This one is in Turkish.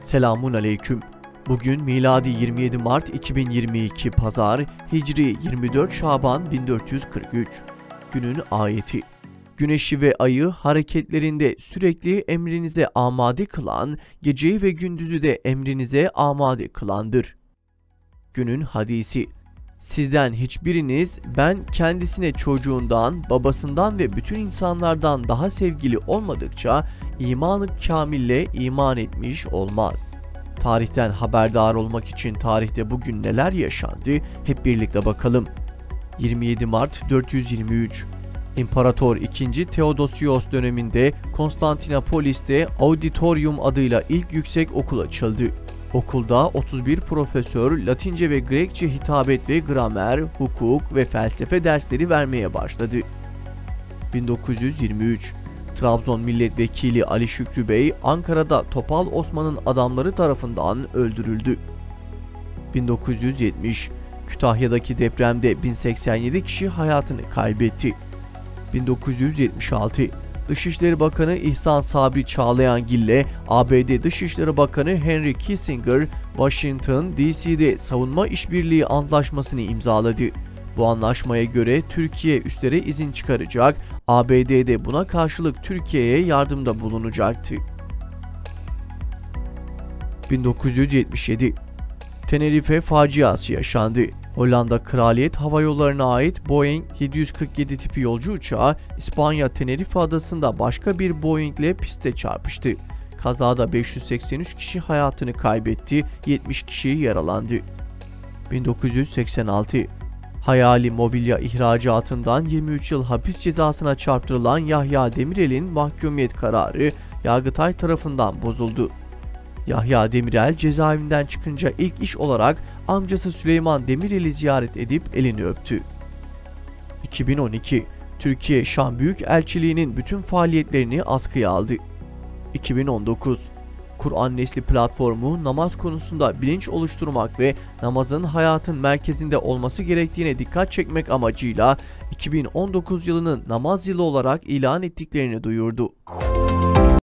Selamun aleyküm. Bugün miladi 27 Mart 2022 Pazar, Hicri 24 Şaban 1443. Günün ayeti. Güneşi ve ayı hareketlerinde sürekli emrinize amade kılan, geceyi ve gündüzü de emrinize amade kılandır. Günün hadisi. Sizden hiçbiriniz ben kendisine çocuğundan, babasından ve bütün insanlardan daha sevgili olmadıkça imanı kamille iman etmiş olmaz. Tarihten haberdar olmak için tarihte bugün neler yaşandı hep birlikte bakalım. 27 Mart 423 İmparator II. Theodosios döneminde Konstantinopolis'te Auditorium adıyla ilk yüksek okul açıldı. Okulda 31 profesör Latince ve Grekçe hitabet ve gramer, hukuk ve felsefe dersleri vermeye başladı. 1923 Trabzon Milletvekili Ali Şükrü Bey, Ankara'da Topal Osman'ın adamları tarafından öldürüldü. 1970 Kütahya'daki depremde 1087 kişi hayatını kaybetti. 1976 Dışişleri Bakanı İhsan Sabri Çağlayangil'le ABD Dışişleri Bakanı Henry Kissinger, Washington, D.C.'de savunma işbirliği antlaşmasını imzaladı. Bu anlaşmaya göre Türkiye üslere izin çıkaracak, ABD'de buna karşılık Türkiye'ye yardımda bulunacaktı. 1977 Tenerife faciası yaşandı. Hollanda Kraliyet Hava Yolları'na ait Boeing 747 tipi yolcu uçağı İspanya Tenerife adasında başka bir Boeing ile piste çarpıştı. Kazada 583 kişi hayatını kaybetti, 70 kişi yaralandı. 1986 Hayali mobilya ihracatından 23 yıl hapis cezasına çarptırılan Yahya Demirel'in mahkumiyet kararı Yargıtay tarafından bozuldu. Yahya Demirel cezaevinden çıkınca ilk iş olarak amcası Süleyman Demirel'i ziyaret edip elini öptü. 2012 Türkiye Şam Büyükelçiliği'nin bütün faaliyetlerini askıya aldı. 2019 Kur'an Nesli platformu namaz konusunda bilinç oluşturmak ve namazın hayatın merkezinde olması gerektiğine dikkat çekmek amacıyla 2019 yılının namaz yılı olarak ilan ettiklerini duyurdu.